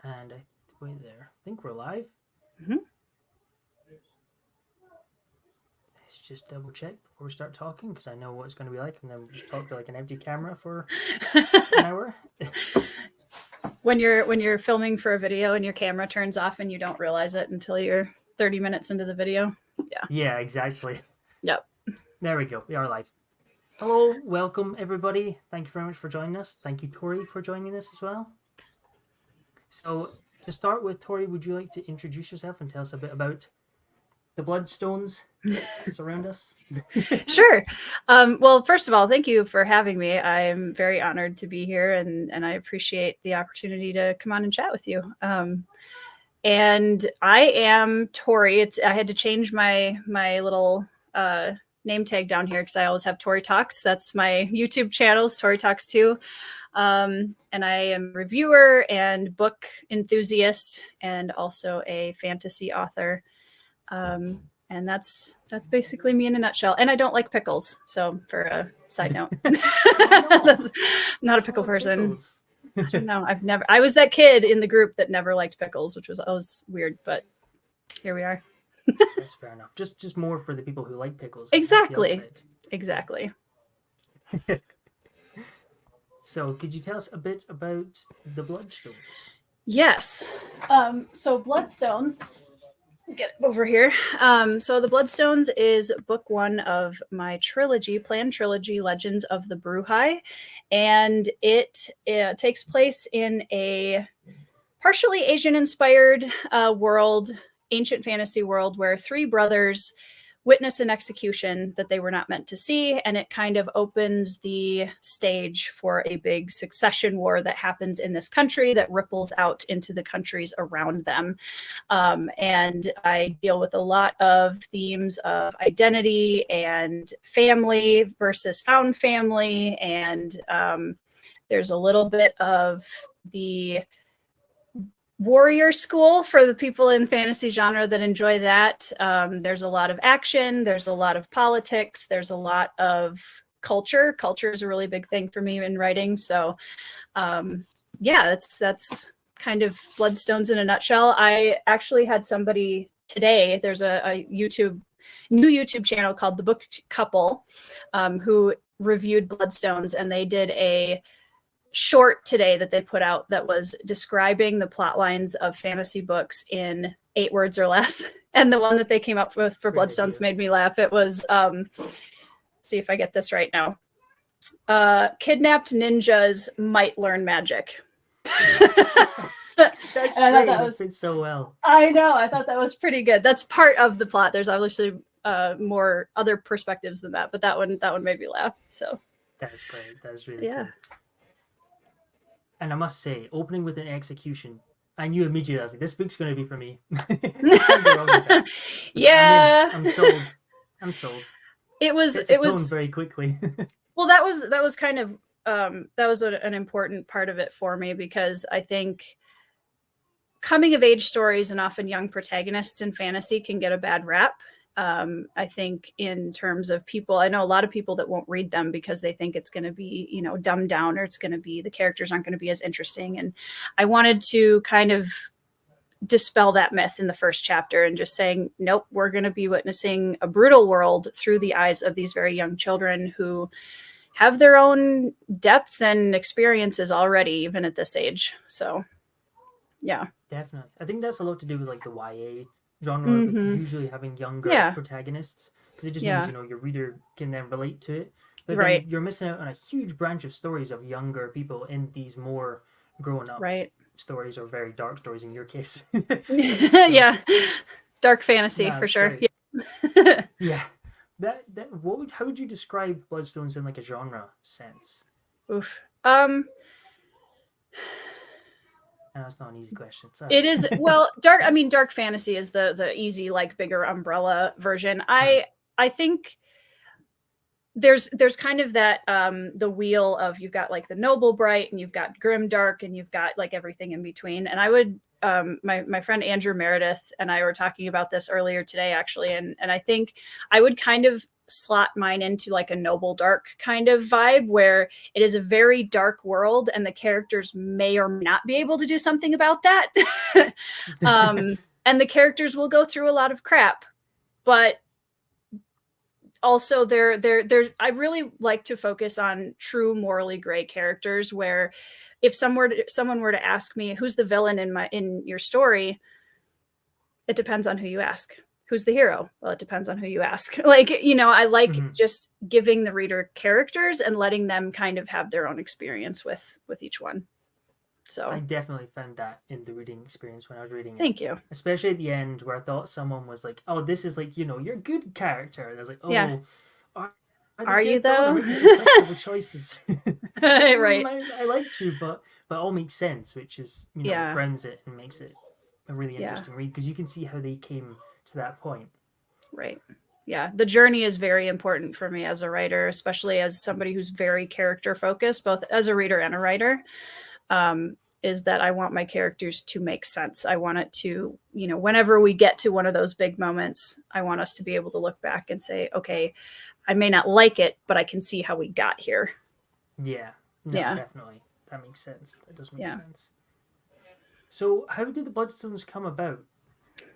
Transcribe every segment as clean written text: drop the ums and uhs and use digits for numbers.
And wait there. I think we're live. Mm-hmm. Let's just double check before we start talking because I know what it's going to be like, and then we'll just talk to like an empty camera for an hour. When you're filming for a video and your camera turns off and you don't realize it until you're 30 minutes into the video. Yeah. Yeah, exactly. Yep. There we go. We are live. Hello, welcome everybody. Thank you very much for joining us. Thank you, Tori, for joining us as well. So to start with, Tori, would you like to introduce yourself and tell us a bit about the Bloodstones that's around us? Sure. Well, first of all, thank you for having me. I'm very honored to be here, and I appreciate the opportunity to come on and chat with you. And I am Tori. I had to change my little name tag down here because I always have Tori Talks. That's my YouTube channels, Tori Talks 2. And I am a reviewer and book enthusiast and also a fantasy author. And that's basically me in a nutshell. And I don't like pickles. So for a side note, I'm not a pickle person. I don't know. I was that kid in the group that never liked pickles, which was always weird, but here we are. That's fair enough. Just more for the people who like pickles. Exactly. So could you tell us a bit about the Bloodstones? Yes. So Bloodstones, get over here. So the Bloodstones is book 1 of my planned trilogy, Legends of the Bruhai. And it takes place in a partially Asian-inspired world, ancient fantasy world, where 3 brothers witness an execution that they were not meant to see, and it kind of opens the stage for a big succession war that happens in this country that ripples out into the countries around them. And I deal with a lot of themes of identity and family versus found family, and there's a little bit of the warrior school for the people in fantasy genre that enjoy that. There's a lot of action, there's a lot of politics, there's a lot of culture. Culture is a really big thing for me in writing. So yeah, that's kind of Bloodstones in a nutshell. I actually had somebody today, there's a new YouTube channel called The Book Couple, who reviewed Bloodstones, and they did a short today that they put out that was describing the plot lines of fantasy books in 8 words or less. And the one that they came up with for Bloodstones made me laugh. It was, see if I get this right now. Kidnapped ninjas might learn magic. That's great. That fits so well. I know. I thought that was pretty good. That's part of the plot. There's obviously more other perspectives than that, but that one made me laugh. So that's great. That's really cool. And I must say, opening with an execution, I knew immediately, I was like, this book's going to be for me. Yeah. I'm sold. It was very quickly. Well, that was kind of, that was an important part of it for me, because I think coming of age stories and often young protagonists in fantasy can get a bad rap. I think in terms of people, I know a lot of people that won't read them because they think it's going to be, dumbed down, or it's going to be, the characters aren't going to be as interesting. And I wanted to kind of dispel that myth in the first chapter and just saying, nope, we're going to be witnessing a brutal world through the eyes of these very young children who have their own depth and experiences already, even at this age. So, yeah. Definitely. I think that's a lot to do with like the YA genre, usually having younger protagonists, because it just means your reader can then relate to it. But then you're missing out on a huge branch of stories of younger people in these more grown up stories, or very dark stories in your case. Yeah, dark fantasy for sure. Yeah. How would you describe Bloodstones in like a genre sense? Oof. That's not an easy question. Sorry. It is, well, dark fantasy is the easy, like, bigger umbrella version. I think there's kind of that the wheel of, you've got like the noble bright, and you've got grim dark, and you've got like everything in between. And I would my friend Andrew Meredith and I were talking about this earlier today, actually. And I think I would kind of slot mine into like a noble dark kind of vibe, where it is a very dark world and the characters may or may not be able to do something about that. And the characters will go through a lot of crap, but also I really like to focus on true morally gray characters, where if someone were to ask me who's the villain in your story, it depends on who you ask. Who's the hero? Well, it depends on who you ask. Like, I like just giving the reader characters and letting them kind of have their own experience with each one. So I definitely found that in the reading experience when I was reading it. Thank you. Especially at the end, where I thought someone was like, "Oh, this is like, your good character," and I was like, "Oh, yeah. Are you though?" The choices. Right. I liked you, but all makes sense, which is grounds it and makes it a really interesting read, because you can see how they came to that point. Right. Yeah, the journey is very important for me as a writer, especially as somebody who's very character focused, both as a reader and a writer. Is that I want my characters to make sense. I want it to, whenever we get to one of those big moments, I want us to be able to look back and say, okay, I may not like it, but I can see how we got here. Yeah. No, yeah. Definitely. That makes sense. That does make sense. So how did the Bloodstones come about?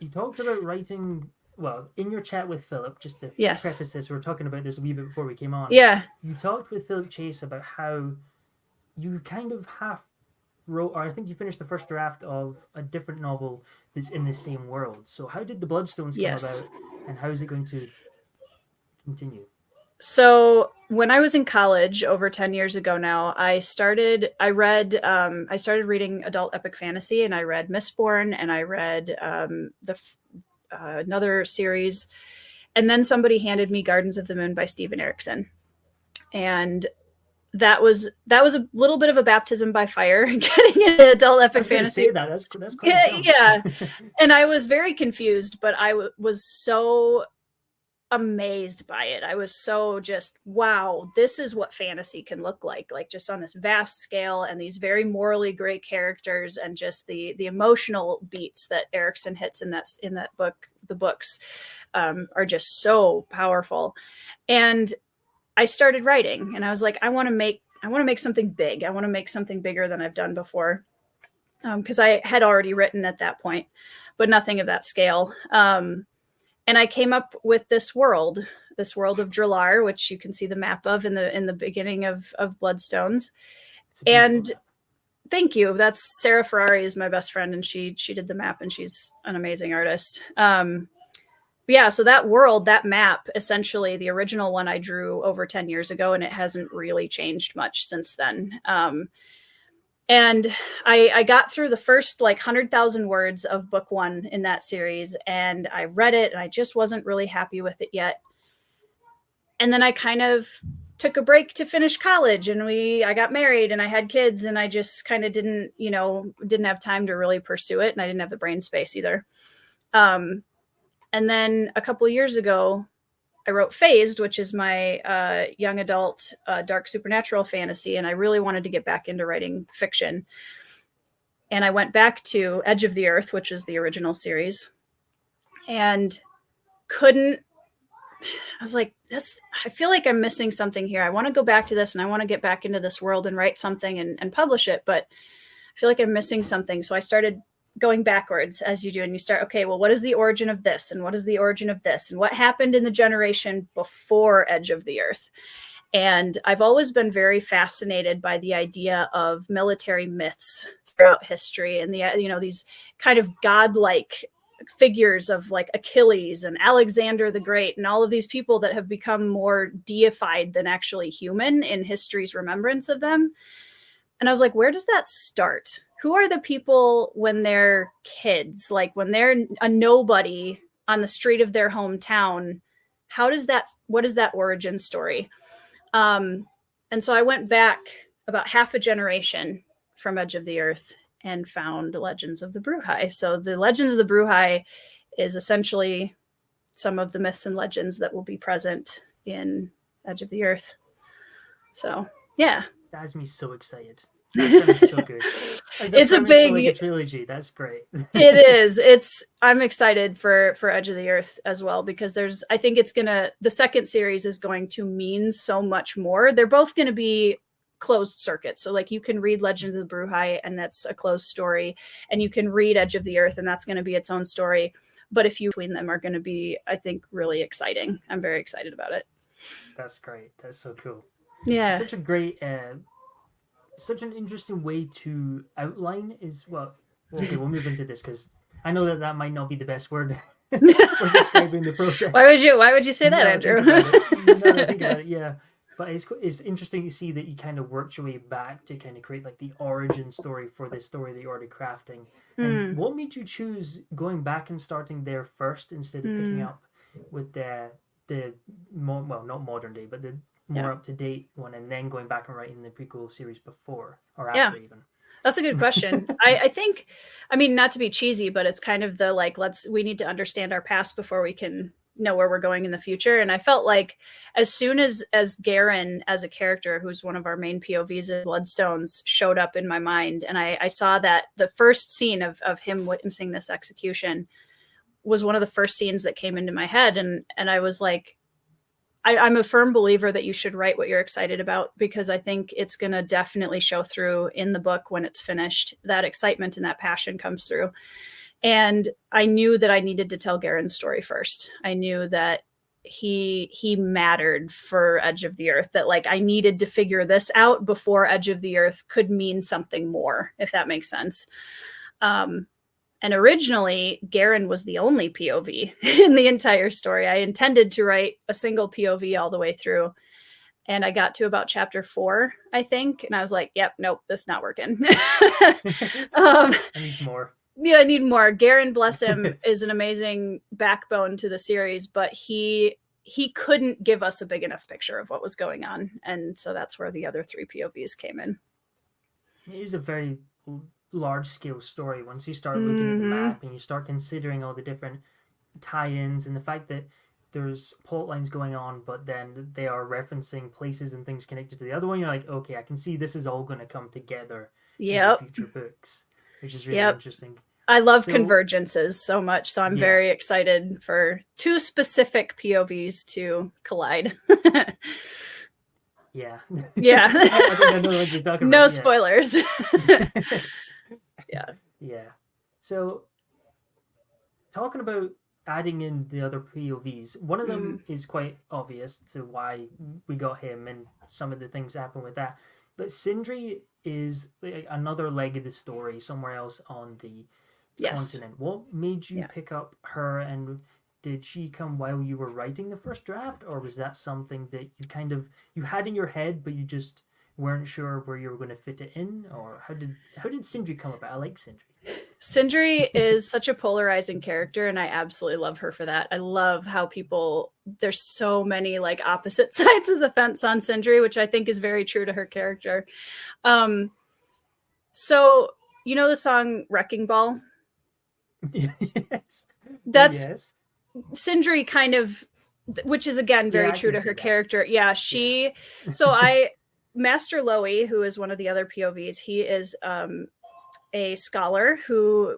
You talked about writing, well, in your chat with Philip, just to preface this, we were talking about this a wee bit before we came on. Yeah. You talked with Philip Chase about how you kind of half wrote, or I think you finished the first draft of a different novel that's in the same world. So how did the Bloodstones come about, and how is it going to continue? So when I was in college over 10 years ago now, I started reading adult epic fantasy, and I read Mistborn, and I read another series, and then somebody handed me Gardens of the Moon by Steven Erikson, and that was a little bit of a baptism by fire, getting into adult epic fantasy. That's quite yeah. And I was very confused, but I was so amazed by it. I was so just, wow, this is what fantasy can look like just on this vast scale, and these very morally gray characters, and just the emotional beats that Erikson hits in that book. The books are just so powerful. And I started writing, and I was like, I want to make something big. I want to make something bigger than I've done before. Because I had already written at that point, but nothing of that scale. And I came up with this world of Dralar, which you can see the map of in the beginning of Bloodstones. And thank you. That's Sarah Ferrari is my best friend, and she did the map, and she's an amazing artist. Yeah, so that world, that map, essentially the original one I drew over 10 years ago, and it hasn't really changed much since then. And I got through the first 100,000 words of book one in that series, and I read it, and I just wasn't really happy with it yet. And then I kind of took a break to finish college, and I got married, and I had kids, and I just kind of didn't have time to really pursue it, and I didn't have the brain space either. And then a couple of years ago, I wrote Phased, which is my young adult dark supernatural fantasy, and I really wanted to get back into writing fiction. And I went back to Edge of the Earth, which is the original series, and I was like, I feel like I'm missing something here. I want to go back to this, and I want to get back into this world and write something and publish it, but I feel like I'm missing something. So I started going backwards, as you do, and you start, okay, well, what is the origin of this, and what is the origin of this, and what happened in the generation before Edge of the Earth? And I've always been very fascinated by the idea of military myths throughout history, and these kind of godlike figures of Achilles and Alexander the Great, and all of these people that have become more deified than actually human in history's remembrance of them. And I was like, where does that start? Who are the people when they're kids? When they're a nobody on the street of their hometown, what is that origin story? And so I went back about half a generation from Edge of the Earth and found Legends of the Bruhai. So the Legends of the Bruhai is essentially some of the myths and legends that will be present in Edge of the Earth. So, yeah. That has me so excited. That sounds so good. It's a big like a trilogy. That's great. It is. I'm excited for Edge of the Earth as well, because I think the second series is going to mean so much more. They're both going to be closed circuits. So like you can read Legend of the Bruhai and that's a closed story, and you can read Edge of the Earth and that's going to be its own story. But if you between them are going to be, I think, really exciting. I'm very excited about it. That's great. That's so cool. Yeah. Such a great, such an interesting way to outline is, well, okay, we'll move into this because I know that might not be the best word for describing the process. Why would you say that, Andrew? Think about it, yeah. But it's interesting to see that you kind of worked your way back to kind of create like the origin story for this story that you're already crafting. And what made you choose going back and starting there first instead of picking up with the not modern day, but the more up to date one, and then going back and writing the prequel series before or after even? That's a good question. I think, I mean, not to be cheesy, but it's kind of the like, we need to understand our past before we can know where we're going in the future. And I felt like as soon as Garen as a character, who's one of our main POVs in Bloodstones, showed up in my mind, and I saw that the first scene of him witnessing this execution was one of the first scenes that came into my head. And I was like, I'm a firm believer that you should write what you're excited about, because I think it's going to definitely show through in the book when it's finished. That excitement and that passion comes through. And I knew that I needed to tell Garen's story first. I knew that he mattered for Edge of the Earth, that like I needed to figure this out before Edge of the Earth could mean something more, if that makes sense. And originally, Garen was the only POV in the entire story. I intended to write a single POV all the way through. And I got to about chapter 4, I think. And I was like, yep, nope, this is not working. I need more. Yeah, I need more. Garen, bless him, is an amazing backbone to the series, but he couldn't give us a big enough picture of what was going on. And so that's where the other 3 POVs came in. It is a very large scale story once you start looking at the map and you start considering all the different tie-ins and the fact that there's plot lines going on, but then they are referencing places and things connected to the other one. You're like, okay, I can see this is all going to come together in the future books, which is really interesting. I love convergences so much, so I'm very excited for 2 specific POVs to collide. Yeah. I know what you're talking about. No spoilers. Yeah. So, talking about adding in the other POVs, one of them is quite obvious to why we got him and some of the things that happen with that. But Sindri is like another leg of the story somewhere else on the continent. What made you pick up her, and did she come while you were writing the first draft, or was that something that you had in your head but you just weren't sure where you were going to fit it in? Or how did Sindri come about? I like Sindri. Sindri is such a polarizing character, and I absolutely love her for that. I love how there's so many like opposite sides of the fence on Sindri, which I think is very true to her character. So you know the song Wrecking Ball? Yes. That's Sindri kind of, which is again very true to her character. Yeah, Master Lowy, who is one of the other POVs, he is a scholar who,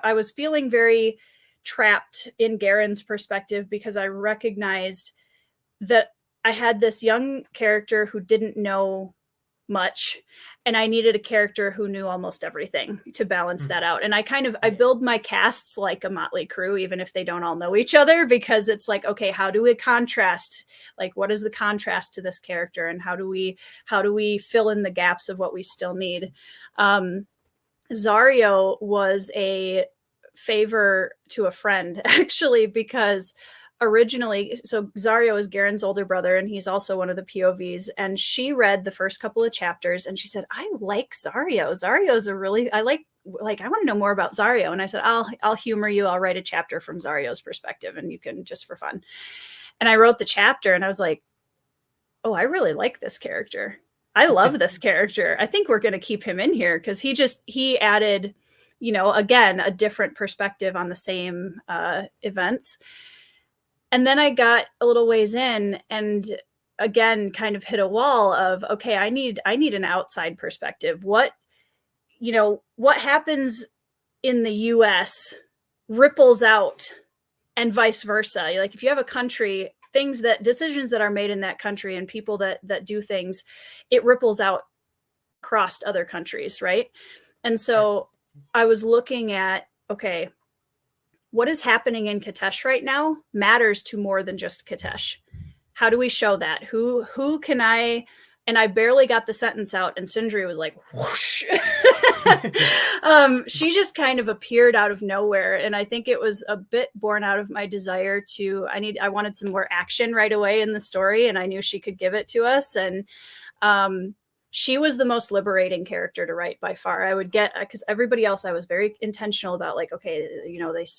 I was feeling very trapped in Garen's perspective, because I recognized that I had this young character who didn't know much, and I needed a character who knew almost everything to balance that out. And I build my casts like a motley crew, even if they don't all know each other, because it's like, okay, how do we contrast? Like, what is the contrast to this character, and how do we fill in the gaps of what we still need? Zario was a favor to a friend, actually, because originally, so Zario is Garen's older brother, and he's also one of the POVs, and she read the first couple of chapters and she said, I like Zario. Zario's I want to know more about Zario. And I said, I'll humor you. I'll write a chapter from Zario's perspective, and you can, just for fun. And I wrote the chapter, and I was like, oh, I really like this character. I love this character. I think we're going to keep him in here, because he added, again, a different perspective on the same events. And then I got a little ways in, and again, kind of hit a wall of, okay, I need an outside perspective. What what happens in the US ripples out and vice versa. Like if you have a country, decisions that are made in that country and people that do things, it ripples out across other countries, right? And so I was looking at, okay, what is happening in Kitesh right now matters to more than just Kitesh. How do we show that? Who can I? And I barely got the sentence out, and Sindri was like, whoosh. She just kind of appeared out of nowhere, and I think it was a bit born out of my desire to. I wanted some more action right away in the story, and I knew she could give it to us. And she was the most liberating character to write by far. I would get, because everybody else, I was very intentional about, like, okay,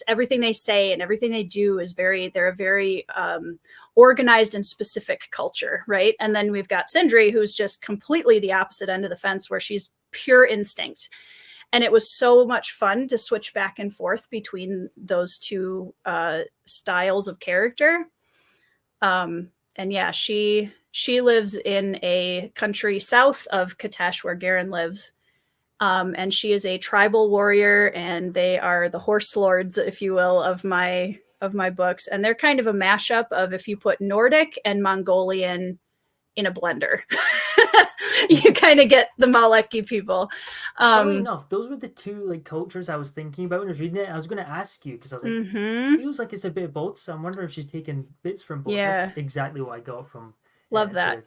everything they say and everything they do is they're a very organized and specific culture, right? And then we've got Sindri, who's just completely the opposite end of the fence, where she's pure instinct. And it was so much fun to switch back and forth between those two styles of character. And yeah, she lives in a country south of Kitesh where Garen lives. And she is a tribal warrior, and they are the horse lords, if you will, of my books. And they're kind of a mashup of, if you put Nordic and Mongolian in a blender, you kind of get the Maleki people. Funny enough, those were the two cultures I was thinking about when I was reading it. I was going to ask you, because I was like, it feels like it's a bit of both. So I'm wondering if she's taken bits from both. Yeah. That's exactly what I got from Love that.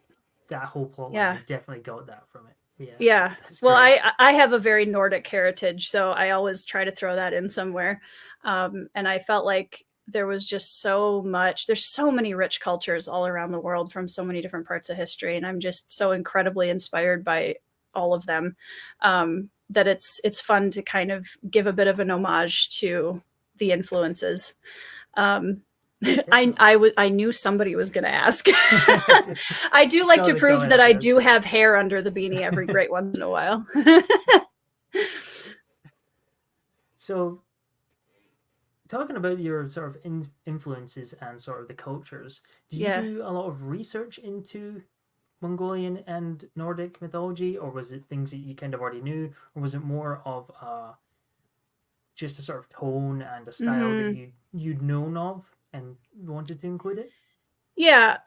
That whole plot line. Yeah. I definitely got that from it. Yeah. Well, I have a very Nordic heritage, so I always try to throw that in somewhere. And I felt like there was just there's so many rich cultures all around the world from so many different parts of history. And I'm just so incredibly inspired by all of them, that it's fun to kind of give a bit of an homage to the influences. I knew somebody was going to ask. I do like to prove that I do have hair under the beanie every great once in a while. So, talking about your sort of influences and sort of the cultures, do you do a lot of research into Mongolian and Nordic mythology, or was it things that you kind of already knew, or was it more of just a sort of tone and a style that you'd known of and wanted to include it? Yeah,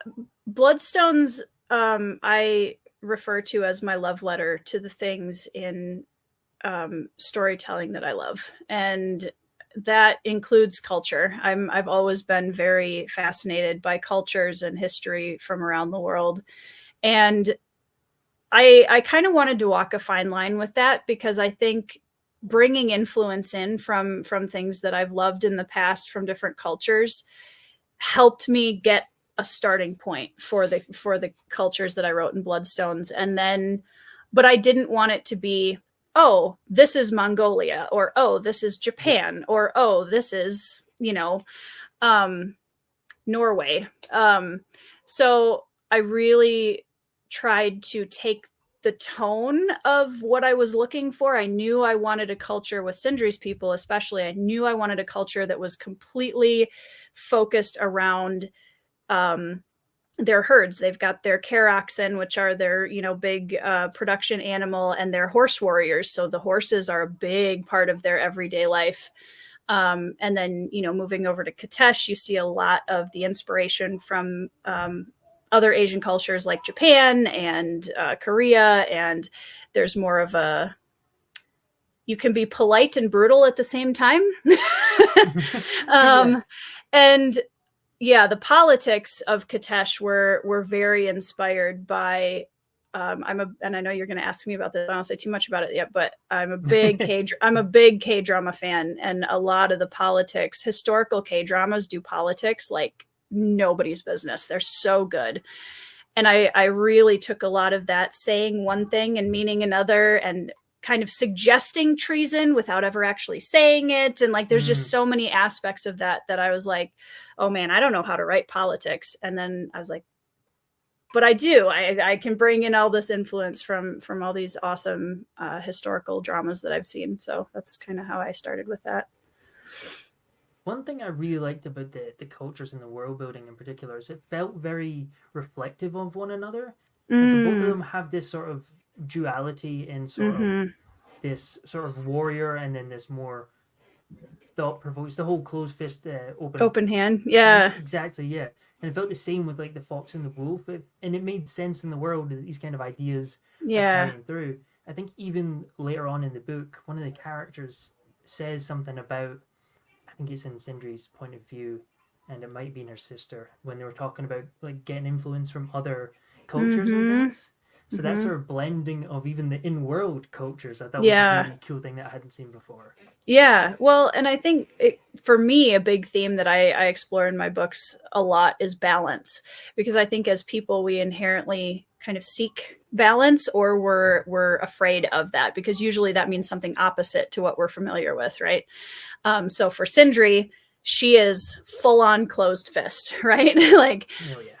Bloodstones I refer to as my love letter to the things in storytelling that I love, and that includes culture. I've always been very fascinated by cultures and history from around the world, and I kind of wanted to walk a fine line with that, because I think bringing influence in from things that I've loved in the past from different cultures helped me get a starting point for the cultures that I wrote in Bloodstones. And then, but I didn't want it to be, oh, this is Mongolia, or oh, this is Japan, or oh, this is, Norway. So I really tried to take the tone of what I was looking for. I knew I wanted a culture with Sindri's people, especially. I knew I wanted a culture that was completely focused around their herds. They've got their care oxen, which are their, big production animal, and their horse warriors. So the horses are a big part of their everyday life. And then, moving over to Kitesh, you see a lot of the inspiration from other Asian cultures like Japan and Korea. And there's more of you can be polite and brutal at the same time. And yeah, the politics of Kitesh were very inspired by, and I know you're going to ask me about this. I don't say too much about it yet, but I'm a big Kdrama fan, and a lot of the historical Kdramas do politics like nobody's business. They're so good. And I really took a lot of that, saying one thing and meaning another, and kind of suggesting treason without ever actually saying it. And there's just so many aspects of that I was like, oh man, I don't know how to write politics. And then I was like, but I do. I can bring in all this influence from all these awesome historical dramas that I've seen. So that's kind of how I started with that. One thing I really liked about the cultures and the world building in particular is it felt very reflective of one another. Both of them have this sort of duality in sort of this sort of warrior and then this more thought-provoking. It's the whole closed fist open hand. Yeah, exactly. Yeah, and it felt the same with like the fox and the wolf, and it made sense in the world that these kind of ideas are carrying through. I think even later on in the book, one of the characters says something about, I think it's in Sindri's point of view, and it might be in her sister, when they were talking about like getting influence from other cultures and things. So that sort of blending of even the in-world cultures, I thought was a really cool thing that I hadn't seen before. Yeah, well, and I think for me, a big theme that I explore in my books a lot is balance, because I think as people, we inherently kind of seek balance, or we're afraid of that, because usually that means something opposite to what we're familiar with, right? So for Sindri, she is full on closed fist, right? Like, oh yeah.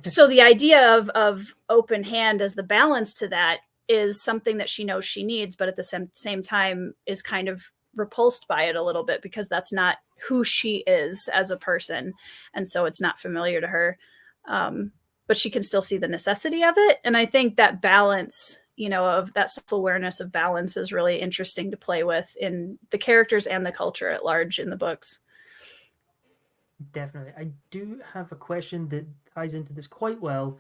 So the idea of open hand as the balance to that is something that she knows she needs, but at the same time is kind of repulsed by it a little bit, because that's not who she is as a person. And so it's not familiar to her. But she can still see the necessity of it. And I think that balance, of that self-awareness of balance is really interesting to play with in the characters and the culture at large in the books. Definitely. I do have a question that ties into this quite well.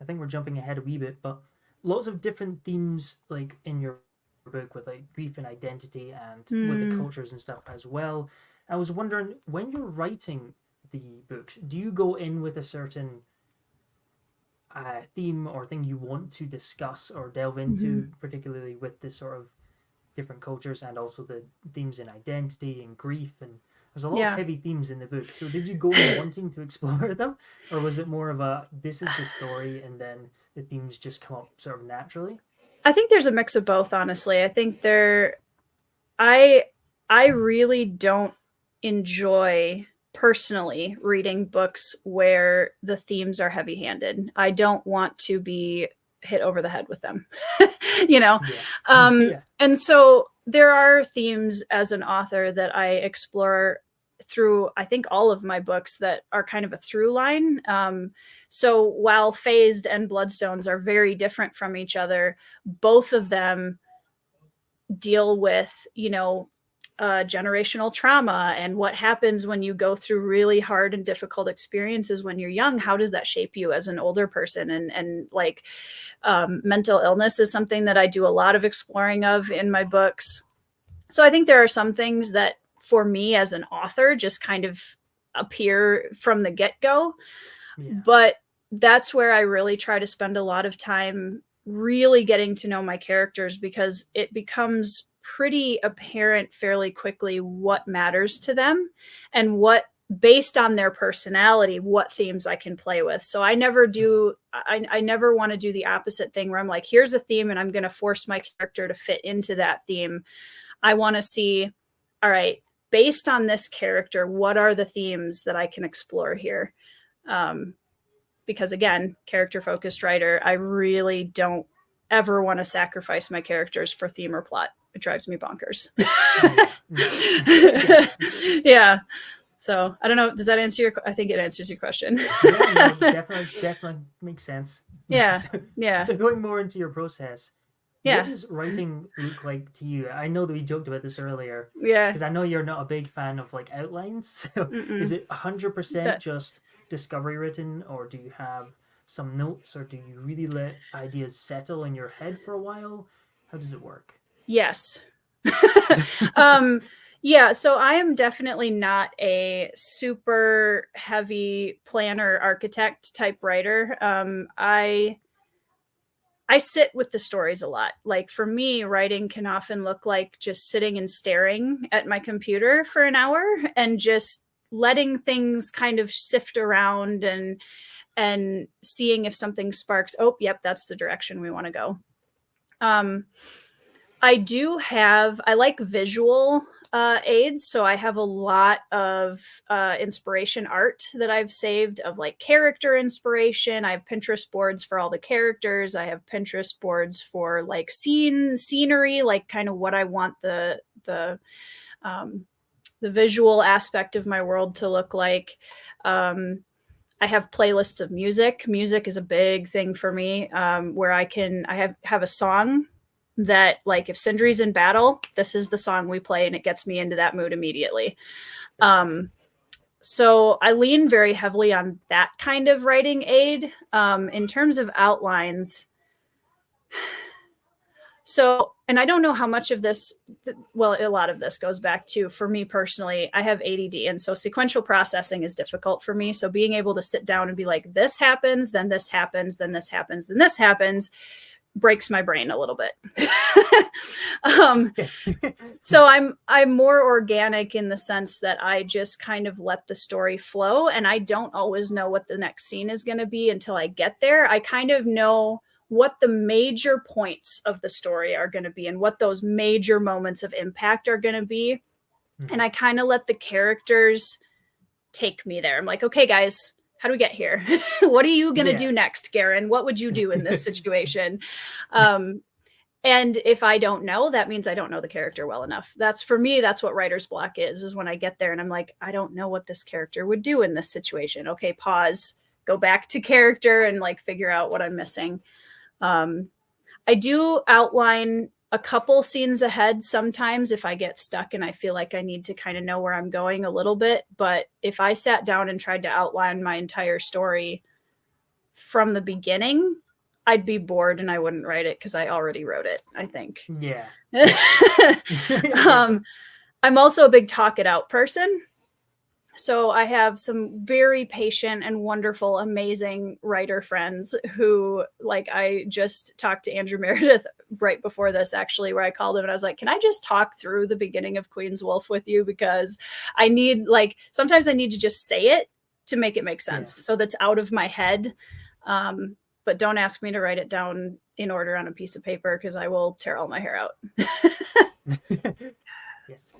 I think we're jumping ahead a wee bit, but lots of different themes like in your book with like grief and identity and with the cultures and stuff as well. I was wondering, when you're writing the books, do you go in with a certain theme or thing you want to discuss or delve into, particularly with this sort of different cultures and also the themes in identity and grief, and there's a lot of heavy themes in the book. So did you go in wanting to explore them, or was it more of a, this is the story and then the themes just come up sort of naturally? I think there's a mix of both, honestly. I think I really don't enjoy personally reading books where the themes are heavy-handed. I don't want to be hit over the head with them, And so there are themes as an author that I explore through, I think, all of my books that are kind of a through line. So while Phased and Bloodstones are very different from each other, both of them deal with, generational trauma and what happens when you go through really hard and difficult experiences when you're young. How does that shape you as an older person? And like mental illness is something that I do a lot of exploring of in my books. So I think there are some things that for me as an author just kind of appear from the get-go. But that's where I really try to spend a lot of time really getting to know my characters, because it becomes pretty apparent fairly quickly what matters to them and what, based on their personality, what themes I can play with. So I never want to do the opposite thing where I'm like, here's a theme and I'm going to force my character to fit into that theme. I want to see, all right, based on this character, what are the themes that I can explore here? Because again, character-focused writer, I really don't ever want to sacrifice my characters for theme or plot. It drives me bonkers. Yeah. So I don't know. Does that answer I think it answers your question. Yeah, no, definitely makes sense. Yeah. So going more into your process, what does writing look like to you? I know that we joked about this earlier. Yeah. Because I know you're not a big fan of like outlines. So is it 100% just discovery written, or do you have some notes, or do you really let ideas settle in your head for a while? How does it work? Yes. Yeah, so I am definitely not a super heavy planner architect type writer. I sit with the stories a lot. Like for me, writing can often look like just sitting and staring at my computer for an hour and just letting things kind of sift around and seeing if something sparks. Oh, yep, that's the direction we want to go. I like visual aids. So I have a lot of inspiration art that I've saved of like character inspiration. I have Pinterest boards for all the characters. I have Pinterest boards for like scenery, like kind of what I want the visual aspect of my world to look like. I have playlists of music. Music is a big thing for me, where I have a song that like if Sindri's in battle, this is the song we play and it gets me into that mood immediately. So I lean very heavily on that kind of writing aid. In terms of outlines, so, and I don't know how much of this, well, a lot of this goes back to, for me personally, I have ADD. And so sequential processing is difficult for me. So being able to sit down and be like, this happens, then this happens, then this happens, then this happens, breaks my brain a little bit. So I'm more organic in the sense that I just kind of let the story flow, and I don't always know what the next scene is going to be until I get there. I kind of know what the major points of the story are going to be and what those major moments of impact are going to be. And I kind of let the characters take me there. I'm like, okay, guys, how do we get here? What are you going to do next, Garen? What would you do in this situation? And if I don't know, that means I don't know the character well enough. That's, for me, that's what writer's block is when I get there and I'm like, I don't know what this character would do in this situation. Okay, pause, go back to character and like figure out what I'm missing. I do outline a couple scenes ahead sometimes if I get stuck and I feel like I need to kind of know where I'm going a little bit. But if I sat down and tried to outline my entire story from the beginning, I'd be bored and I wouldn't write it because I already wrote it, I think. Yeah. I'm also a big talk it out person. So I have some very patient and wonderful, amazing writer friends who, like, I just talked to Andrew Meredith right before this, actually, where I called him and I was like, can I just talk through the beginning of Queen's Wolf with you? Because I need, like, sometimes I need to just say it to make it make sense. So that's out of my head. But don't ask me to write it down in order on a piece of paper because I will tear all my hair out. Yes.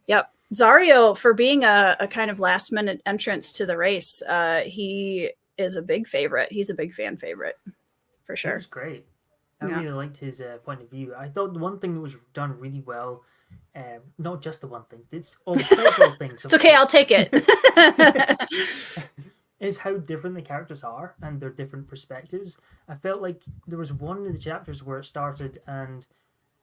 Yep. Zario, for being a kind of last minute entrance to the race, he is a big favorite. He's a big fan favorite for sure. It was great. I really liked his point of view. I thought the one thing that was done really well, not just the one thing, it's all several things. It's okay, I'll take it. Is how different the characters are and their different perspectives. I felt like there was one of the chapters where it started and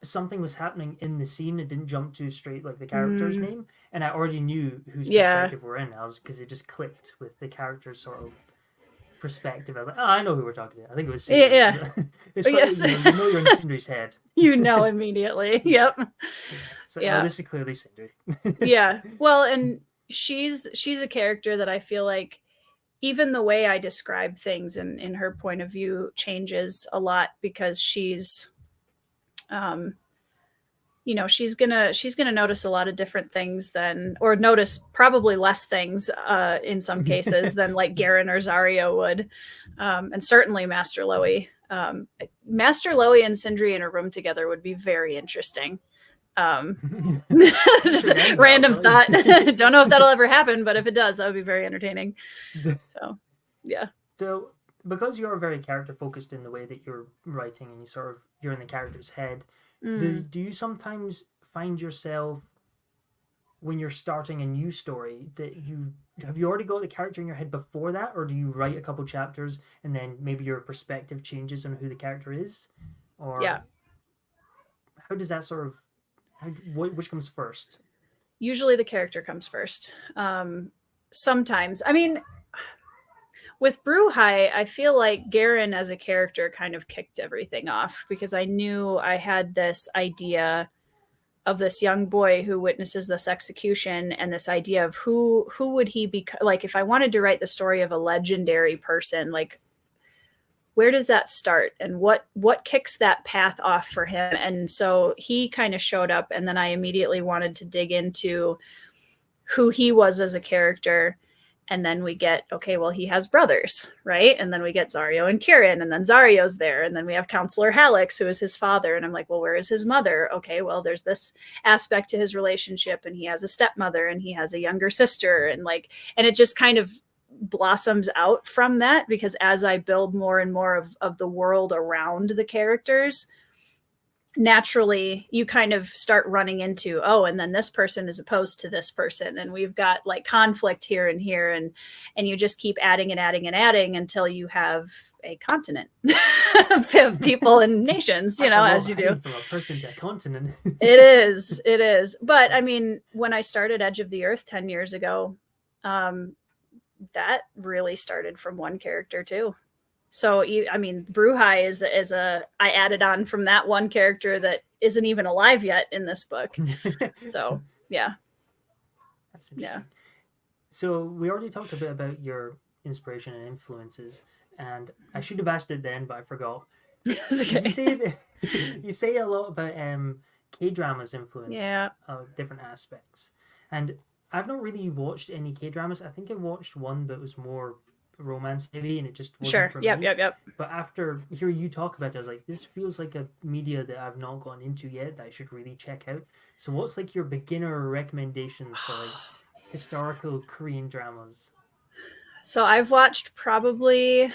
something was happening in the scene. It didn't jump to straight like the character's name, and I already knew whose perspective we're in. Because it just clicked with the character's sort of perspective. I was like, oh, I know who we're talking about. I think it was Sindri. Yeah. It's quite, you know you're in Sindri's head. You know immediately. Yep. So, oh, this is clearly Sindri. Yeah. Well, and she's a character that I feel like even the way I describe things in her point of view changes a lot because she's she's gonna notice a lot of different things or notice probably less things in some cases than like Garen or Zario would, and certainly Master Loey. Master Loey and Sindri in a room together would be very interesting. Just a random thought. Don't know if that'll ever happen, but if it does, that would be very entertaining. So, yeah. So, because you're very character focused in the way that you're writing, and you're in the character's head, do you sometimes find yourself when you're starting a new story that have you already got the character in your head before that, or do you write a couple chapters and then maybe your perspective changes on who the character is, or how does that sort of? Which comes first? Usually the character comes first. Sometimes. I mean, with Bruhai, I feel like Garen as a character kind of kicked everything off because I knew I had this idea of this young boy who witnesses this execution and this idea of who would he be, like if I wanted to write the story of a legendary person, like where does that start and what kicks that path off for him? And so he kind of showed up, and then I immediately wanted to dig into who he was as a character. And then we get, okay, well, he has brothers, right? And then we get Zario and Kieran, and then Zario's there. And then we have Counselor Hallex, who is his father. And I'm like, well, where is his mother? Okay, well, there's this aspect to his relationship, and he has a stepmother and he has a younger sister. And it just kind of blossoms out from that, because as I build more and more of the world around the characters, naturally you kind of start running into, oh, and then this person is opposed to this person, and we've got like conflict here and here, and you just keep adding and adding and adding until you have a continent of people and nations, you know, as you do. From a person to a continent. It is. But I mean, when I started Edge of the Earth 10 years ago, that really started from one character too. So, I mean, Bruhai is I added on from that one character that isn't even alive yet in this book. So, yeah. That's interesting. Yeah. So we already talked a bit about your inspiration and influences, and I should have asked it then, but I forgot. Okay. You say a lot about K-dramas influence of different aspects, and I've not really watched any K-dramas. I think I watched one, but it was more romance heavy, and it just wasn't for me. Yep. But after hearing you talk about it, I was like, this feels like a media that I've not gone into yet that I should really check out. So what's like your beginner recommendations for like historical Korean dramas? So I've watched probably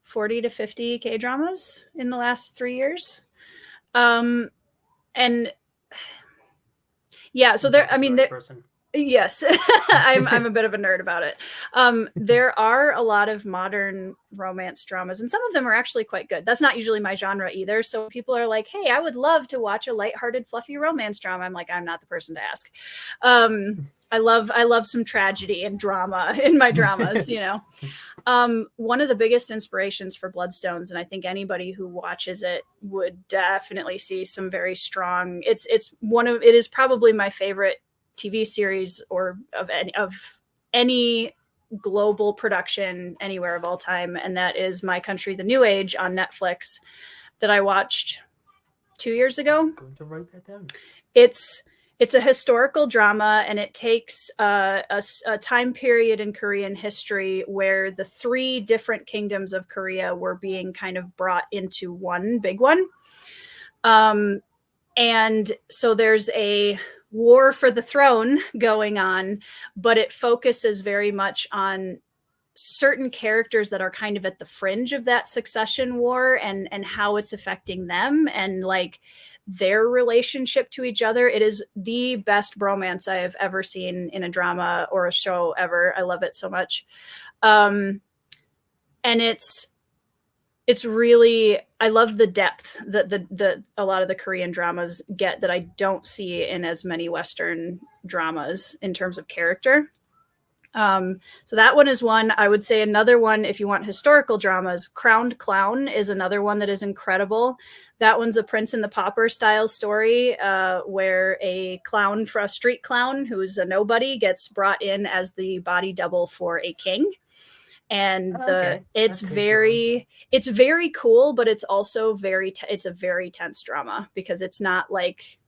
40 to 50 K-dramas in the last 3 years. And yeah, so there, I mean, yes, I'm a bit of a nerd about it. There are a lot of modern romance dramas, and some of them are actually quite good. That's not usually my genre either. So people are like, hey, I would love to watch a lighthearted, fluffy romance drama. I'm like, I'm not the person to ask. I love some tragedy and drama in my dramas, you know. One of the biggest inspirations for Bloodstones, and I think anybody who watches it would definitely see some very strong, it is probably my favorite TV series or of any global production anywhere of all time, and that is My Country, the New Age on Netflix that I watched 2 years ago. I'm going to write that down. It's a historical drama, and it takes a time period in Korean history where the 3 different kingdoms of Korea were being kind of brought into one big one. And so there's a war for the throne going on, but it focuses very much on certain characters that are kind of at the fringe of that succession war, and how it's affecting them and like their relationship to each other. It is the best bromance I have ever seen in a drama or a show ever. I love it so much. And it's really, I love the depth that a lot of the Korean dramas get that I don't see in as many Western dramas in terms of character. So that one is one. I would say another one, if you want historical dramas, Crowned Clown is another one that is incredible. That one's a Prince and the Pauper style story, where a street clown who's a nobody gets brought in as the body double for a king. And it's very cool, but it's also it's a very tense drama, because it's not like,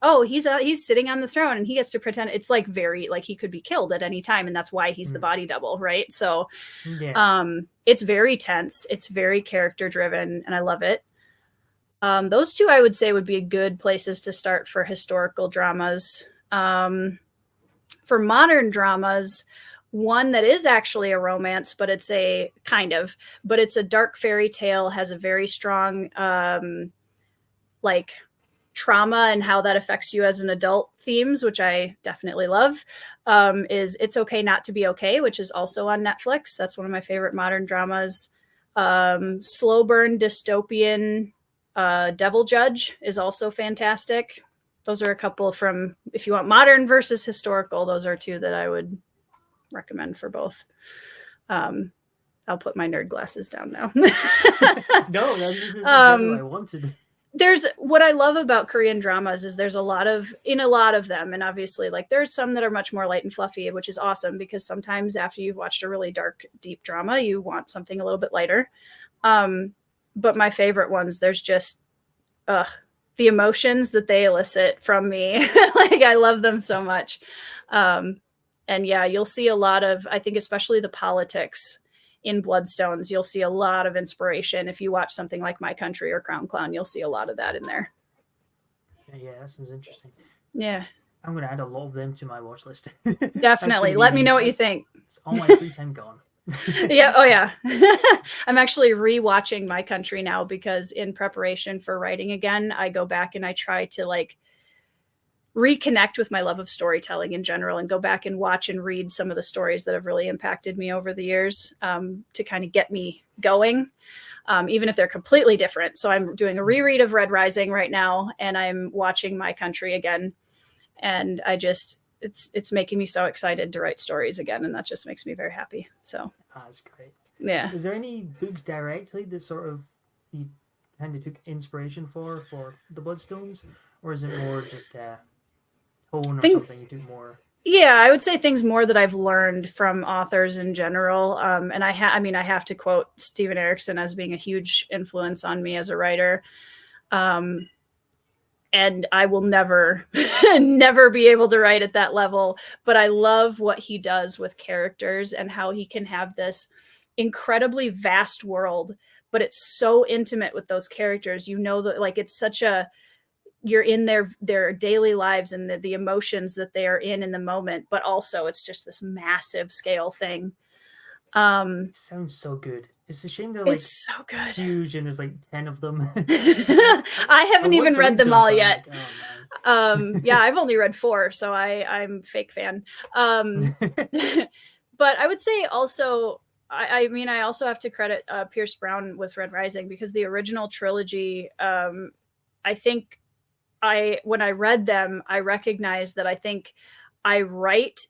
oh, he's sitting on the throne and he gets to pretend. It's like very, like he could be killed at any time, and that's why he's the body double, right? So it's very tense, it's very character driven, and I love it. Those two I would say would be good places to start for historical dramas. For modern dramas, one that is actually a romance, but it's a dark fairy tale, has a very strong like trauma and how that affects you as an adult themes, which I definitely love, is It's Okay Not to Be Okay, which is also on Netflix. That's one of my favorite modern dramas. Slow burn dystopian Devil Judge is also fantastic. Those are a couple from, if you want modern versus historical, those are 2 that I would recommend for both. I'll put my nerd glasses down now. No, this is what I wanted. There's, what I love about Korean dramas is there's a lot of them, and obviously like there's some that are much more light and fluffy, which is awesome, because sometimes after you've watched a really dark, deep drama, you want something a little bit lighter. But my favorite ones, there's just the emotions that they elicit from me. Like I love them so much. And yeah, you'll see a lot of, I think especially the politics in Bloodstones, you'll see a lot of inspiration. If you watch something like My Country or Crown Clown, you'll see a lot of that in there. Yeah, that sounds interesting. Yeah. I'm going to add a lot of them to my watch list. Definitely. Let me know what you think. It's all my free time gone. Yeah. Oh yeah. I'm actually rewatching My Country now because in preparation for writing again, I go back and I try to like reconnect with my love of storytelling in general and go back and watch and read some of the stories that have really impacted me over the years, to kind of get me going, even if they're completely different. So I'm doing a reread of Red Rising right now, and I'm watching My Country again. And I just, it's making me so excited to write stories again. And that just makes me very happy. So that's great. Yeah. Is there any books directly that sort of you kind of took inspiration for the Bloodstones? Or is it more just tone or something you do more? Yeah, I would say things more that I've learned from authors in general. And I have to quote Steven Erikson as being a huge influence on me as a writer. And I will never, never be able to write at that level. But I love what he does with characters and how he can have this incredibly vast world, but it's so intimate with those characters. You know, that like it's such a, you're in their daily lives and the emotions that they are in the moment, but also it's just this massive scale thing. It sounds so good. It's a shame they're like it's so good, huge, and there's like 10 of them. I haven't even read them all yet. Like, oh, yeah, I've only read 4, so I'm fake fan. But I would say also, I mean, I also have to credit Pierce Brown with Red Rising, because the original trilogy, I think when I read them, I recognized that I think I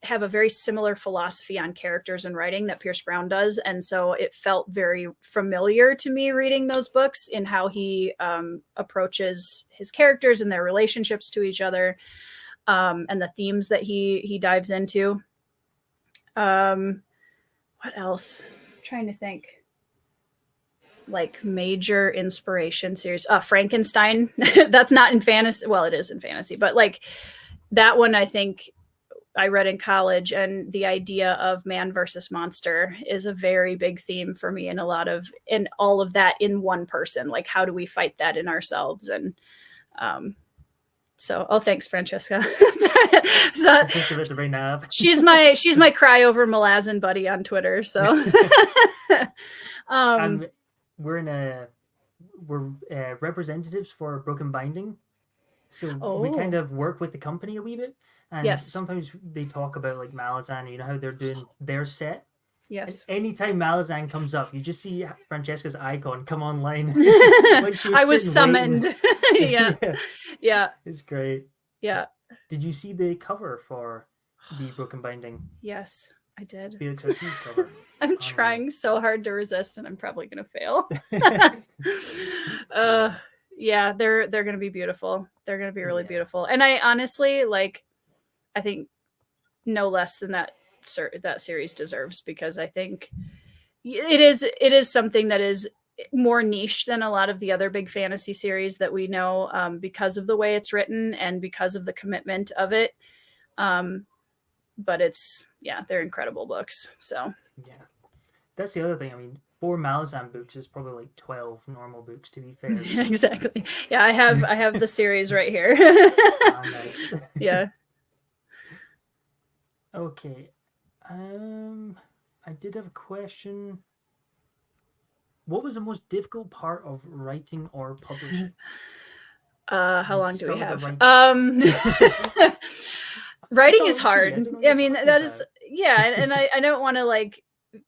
have a very similar philosophy on characters and writing that Pierce Brown does. And so it felt very familiar to me reading those books in how he approaches his characters and their relationships to each other, and the themes that he dives into. What else? I'm trying to think. Like major inspiration series. Frankenstein. That's not in fantasy. Well, it is in fantasy, but like that one, I think I read in college, and the idea of man versus monster is a very big theme for me, and all of that in one person. Like, how do we fight that in ourselves? And thanks, Francesca. so just about to bring that up. she's my cry over Malazan buddy on Twitter. So we're representatives for Broken Binding, so we kind of work with the company a wee bit. And yes, sometimes they talk about like Malazan, you know how they're doing their set. Yes. And anytime Malazan comes up, you just see Francesca's icon come online. I was summoned. Yeah. Yeah. It's great. Yeah. Did you see the cover for the Broken Binding? Yes, I did. Felix Ortiz cover. I'm trying so hard to resist, and I'm probably gonna fail. Yeah, they're gonna be beautiful. They're gonna be really beautiful. And I honestly I think no less than that series deserves, because I think it is something that is more niche than a lot of the other big fantasy series that we know, because of the way it's written and because of the commitment of it. But they're incredible books. So yeah, that's the other thing. I mean, 4 Malazan books is probably like 12 normal books, to be fair. Exactly. Yeah, I have the series right here. Nice. Yeah. Okay. I did have a question. What was the most difficult part of writing or publishing? How long do we have? Writing is hard. I mean, that is, yeah. And I don't want to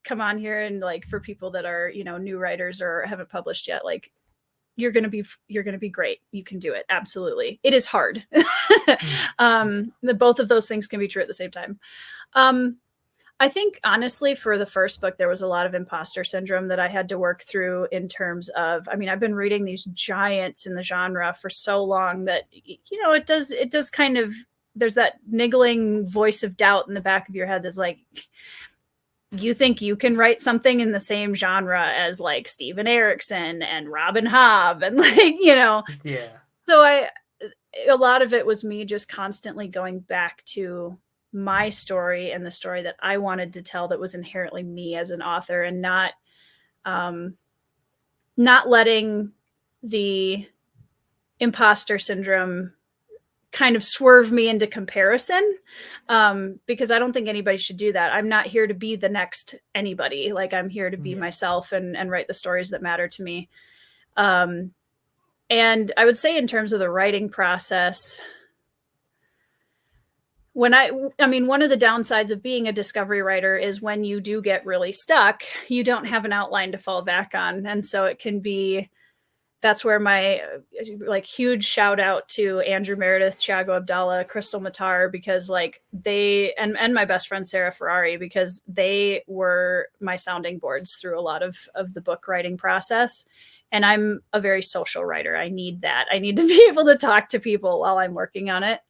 come on here and for people that are, new writers or haven't published yet, you're going to be great. You can do it. Absolutely. It is hard. Both of those things can be true at the same time. I think honestly, for the first book, there was a lot of imposter syndrome that I had to work through in terms of, I've been reading these giants in the genre for so long that, it does kind of, there's that niggling voice of doubt in the back of your head that's like, you think you can write something in the same genre as Steven Erikson and Robin Hobb and Yeah. So a lot of it was me just constantly going back to my story and the story that I wanted to tell that was inherently me as an author, and not letting the imposter syndrome kind of swerve me into comparison, because I don't think anybody should do that. I'm not here to be the next anybody. Like, I'm here to be myself and write the stories that matter to me. And I would say in terms of the writing process, when I mean, one of the downsides of being a discovery writer is when you do get really stuck, you don't have an outline to fall back on. And so it can be, that's where my like huge shout out to Andrew Meredith, Thiago Abdallah, Crystal Matar, because like they, and my best friend Sarah Ferrari, because they were my sounding boards through a lot of the book writing process. And I'm a very social writer. I need that. I need to be able to talk to people while I'm working on it.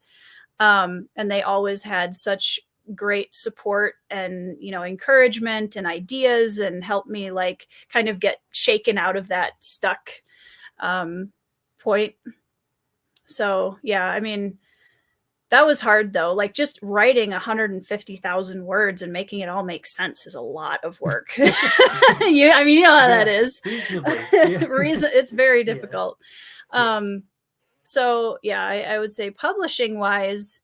And they always had such great support and, you know, encouragement and ideas, and helped me like kind of get shaken out of that stuck point. So yeah, I mean, that was hard though. Like, just writing 150,000 words and making it all make sense is a lot of work. I mean, you know how that is. It's very difficult. So yeah, I would say publishing wise,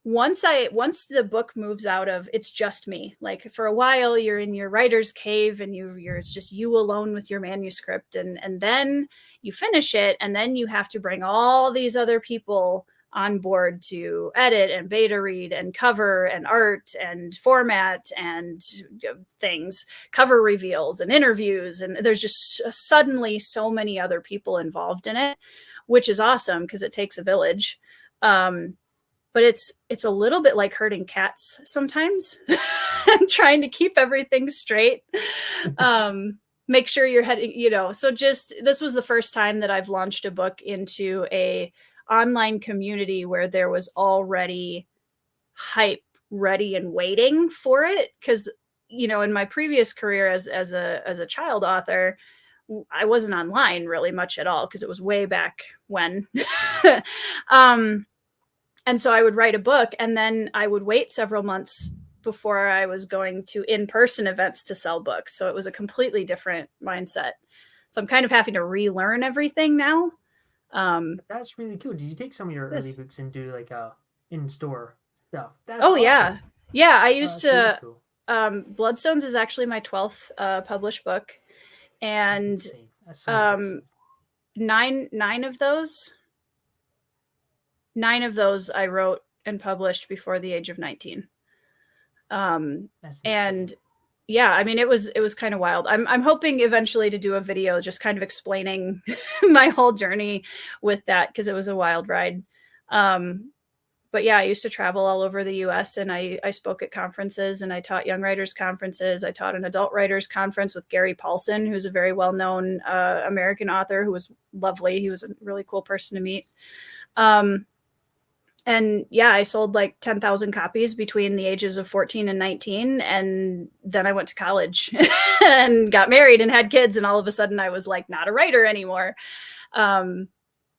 once the book moves out of, it's just me, like for a while you're in your writer's cave and it's just you alone with your manuscript, and then you finish it, and then you have to bring all these other people on board to edit and beta read and cover and art and format and things, cover reveals and interviews, and there's just suddenly so many other people involved in it, which is awesome because it takes a village. But it's a little bit like herding cats sometimes, and trying to keep everything straight. Make sure you're heading, you know, so just, this was the first time that I've launched a book into a online community where there was already hype ready and waiting for it. Cause, you know, in my previous career as a child author, I wasn't online really much at all, because it was way back when. And so I would write a book, and then I would wait several months before I was going to in-person events to sell books. So it was a completely different mindset. So I'm kind of having to relearn everything now. That's really cool. Did you take some of your early books and do like in-store stuff? That's awesome. Yeah. I used to. Really cool. Bloodstones is actually my 12th published book, and that's so nine of those I wrote and published before the age of 19. And yeah, I mean, it was kind of wild. I'm hoping eventually to do a video just kind of explaining my whole journey with that, because it was a wild ride. But yeah, I used to travel all over the US, and I spoke at conferences, and I taught young writers conferences. I taught an adult writers conference with Gary Paulson, who's a very well-known American author who was lovely. He was a really cool person to meet. And yeah, I sold like 10,000 copies between the ages of 14 and 19. And then I went to college and got married and had kids. And all of a sudden I was like, not a writer anymore.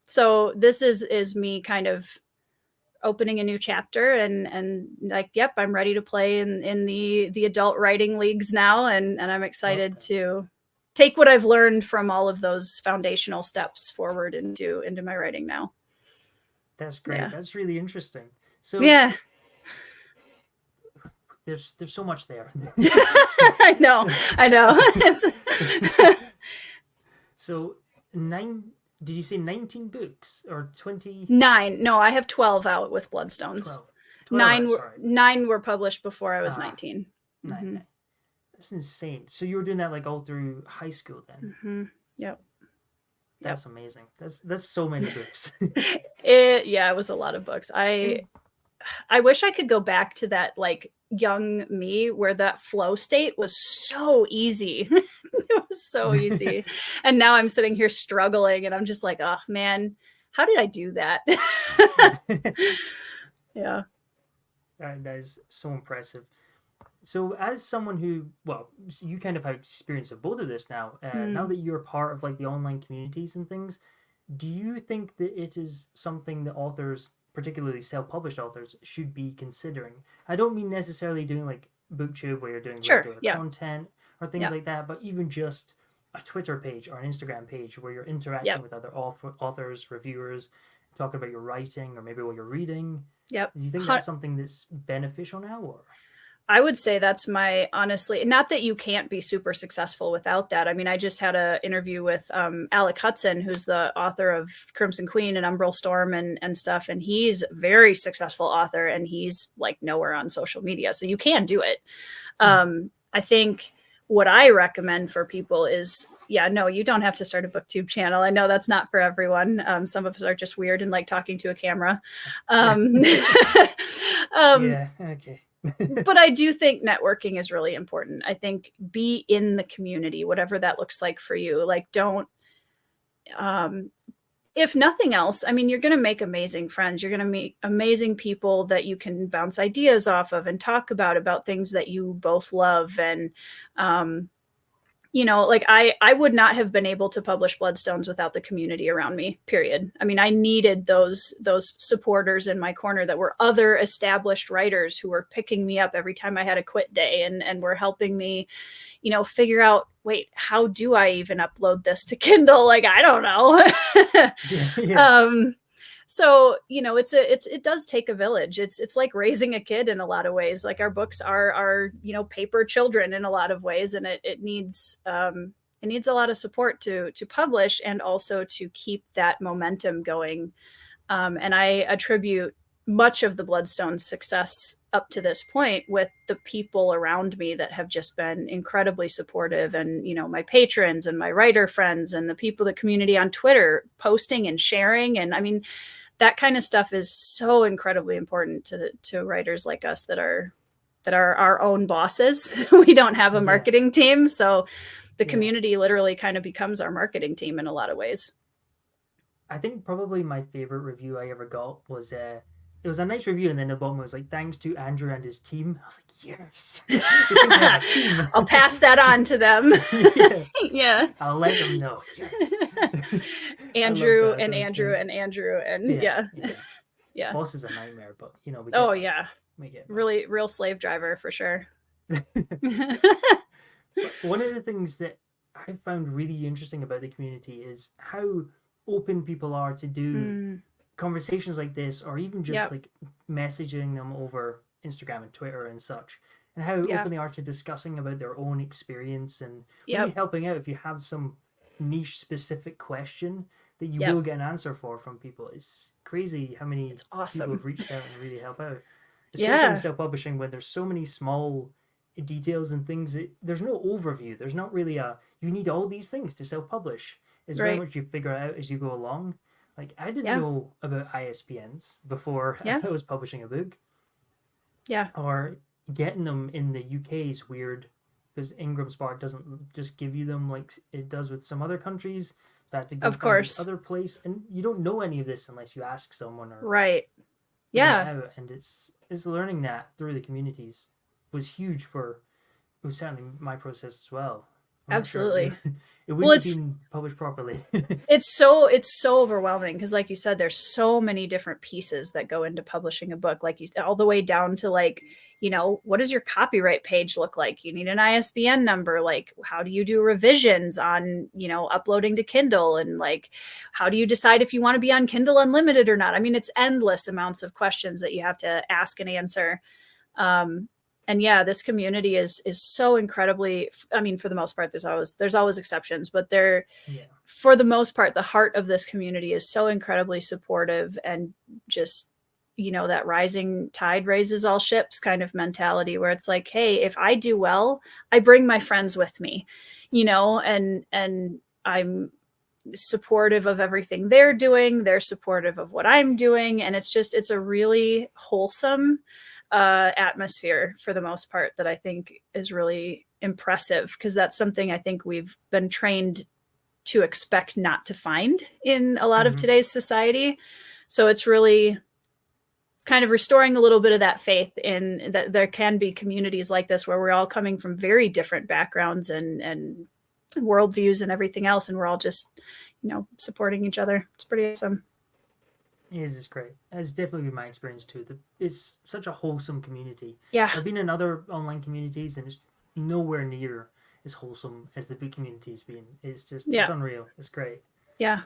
So this is me kind of opening a new chapter, and like, yep, I'm ready to play in the adult writing leagues now. And I'm excited to take what I've learned from all of those foundational steps forward into my writing now. That's great. Yeah. That's really interesting. So yeah, there's so much there. I know. So did you say 19 books or 20? 9. No, I have 12 out with Bloodstones. 12 9 were published before I was 19. 9. Mm-hmm. That's insane. So you were doing that like all through high school then? Mm-hmm. Yep. That's amazing. That's so many books. It was a lot of books. I wish I could go back to that like young me where that flow state was so easy. It was so easy. And now I'm sitting here struggling, and I'm just like, oh man, how did I do that? Yeah. That is so impressive. So as someone who, well, you kind of have experience of both of this now, now that you're part of like the online communities and things, do you think that it is something that authors, particularly self-published authors, should be considering? I don't mean necessarily doing like Booktube where you're doing regular content or things like that, but even just a Twitter page or an Instagram page where you're interacting with other authors, reviewers, talking about your writing or maybe what you're reading. Yep. Do you think that's something that's beneficial now, or? I would say that's my, honestly, not that you can't be super successful without that. I mean, I just had an interview with Alec Hudson, who's the author of Crimson Queen and Umbral Storm and stuff. And he's a very successful author, and he's like nowhere on social media. So you can do it. I think what I recommend for people is, no, you don't have to start a booktube channel. I know that's not for everyone. Some of us are just weird and like talking to a camera. Yeah, okay. But I do think networking is really important. I think be in the community, whatever that looks like for you. Like, don't, if nothing else, I mean, you're going to make amazing friends. You're going to meet amazing people that you can bounce ideas off of and talk about things that you both love. And, like I would not have been able to publish Bloodstones without the community around me, period. I mean, I needed those supporters in my corner that were other established writers who were picking me up every time I had a quit day and were helping me, figure out, wait, how do I even upload this to Kindle? Like, I don't know. So, it does take a village. It's like raising a kid in a lot of ways. Like, our books are paper children in a lot of ways. And it needs a lot of support to publish and also to keep that momentum going. And I attribute much of the Bloodstones success up to this point with the people around me that have just been incredibly supportive, and my patrons and my writer friends and the people, the community on Twitter posting and sharing. And I mean, that kind of stuff is so incredibly important to writers like us that are our own bosses. We don't have a marketing team, so the community literally kind of becomes our marketing team in a lot of ways. I think probably my favorite review I ever got was it was a nice review, and then the bottom was like, "Thanks to Andrew and his team." I was like, "Yes." I'll pass that on to them. Yeah. I'll let them know. Yes. Andrew and Andrew and Andrew and yeah. Boss is a nightmare, but we get we get really real slave driver for sure. One of the things that I found really interesting about the community is how open people are to do conversations like this, or even just like messaging them over Instagram and Twitter and such, and how open they are to discussing about their own experience and really helping out if you have some niche specific question that you will get an answer from people. It's crazy how many people have reached out and really help out, especially in self-publishing, when there's so many small details and things that there's no overview. There's not really you need all these things to self-publish. It's very much you figure it out as you go along. Like, I didn't know about ISBNs before I was publishing a book. Yeah. Or getting them in the UK is weird, because Ingram Spark doesn't just give you them like it does with some other countries. So I had to go to this other place, and you don't know any of this unless you ask someone. Or and it's learning that through the communities was huge it was certainly my process as well. Absolutely. It wouldn't have been published properly. It's so overwhelming, because like you said, there's so many different pieces that go into publishing a book, like all the way down to like, what does your copyright page look like? You need an ISBN number. Like, how do you do revisions on, uploading to Kindle? And like, how do you decide if you want to be on Kindle Unlimited or not? I mean, it's endless amounts of questions that you have to ask and answer. And this community is so incredibly, I mean, for the most part, there's always exceptions, but for the most part, the heart of this community is so incredibly supportive, and just, that rising tide raises all ships kind of mentality, where it's like, hey, if I do well, I bring my friends with me, and I'm supportive of everything they're doing. They're supportive of what I'm doing. And it's a really wholesome atmosphere for the most part that I think is really impressive, because that's something I think we've been trained to expect not to find in a lot of today's society. So it's kind of restoring a little bit of that faith in that there can be communities like this where we're all coming from very different backgrounds and worldviews and everything else, and we're all just supporting each other. It's pretty awesome. It's great. It's definitely been my experience too. It's such a wholesome community. Yeah. I've been in other online communities, and it's nowhere near as wholesome as the book community's been. It's just it's unreal. It's great. Yeah.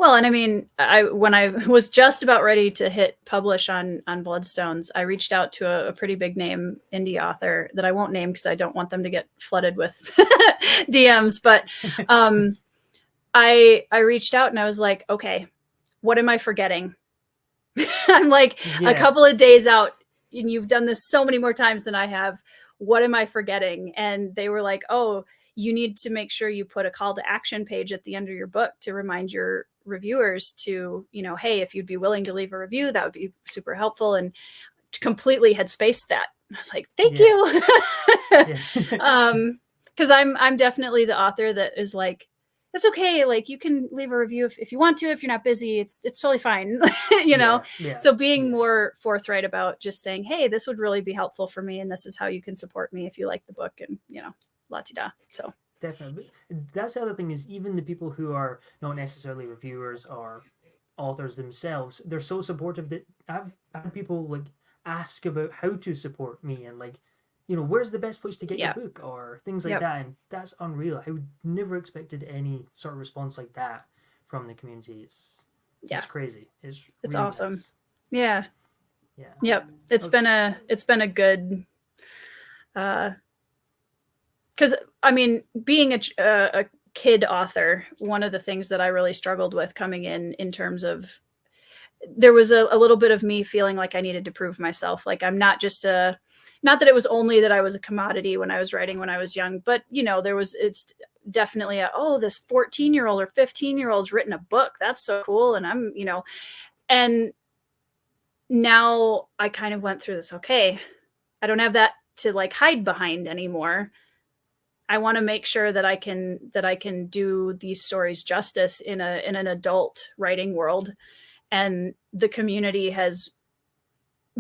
Well, and I mean, when I was just about ready to hit publish on Bloodstones, I reached out to a pretty big name indie author that I won't name because I don't want them to get flooded with DMs. But I reached out and I was like, okay, what am I forgetting? I'm like a couple of days out, and you've done this so many more times than I have. What am I forgetting? And they were like, oh, you need to make sure you put a call to action page at the end of your book to remind your reviewers to, you know, hey, if you'd be willing to leave a review, that would be super helpful. And completely had spaced that. I was like, thank you. Because I'm definitely the author that is like, it's okay. Like, you can leave a review if you want to, if you're not busy, it's totally fine. You know? So being more forthright about just saying, hey, this would really be helpful for me. And this is how you can support me if you like the book, and, you know, la-ti-da. So definitely. That's the other thing, is even the people who are not necessarily reviewers or authors themselves, they're so supportive that I've had people like ask about how to support me and like, you know, where's the best place to get your book or things like that. And that's unreal. I would never expected any sort of response like that from the community. It's crazy. It's really awesome. Nice. Yeah. Yep. It's been a good, because I mean, being a kid author, one of the things that I really struggled with coming in terms of, there was a little bit of me feeling like I needed to prove myself. Like, I'm not just not that it was only that I was a commodity when I was writing when I was young, but, you know, it's definitely this 14-year-old or 15-year-old's written a book. That's so cool. And I'm, you know, and now I kind of went through this. Okay, I don't have that to like hide behind anymore. I want to make sure that I can do these stories justice in an adult writing world. And the community has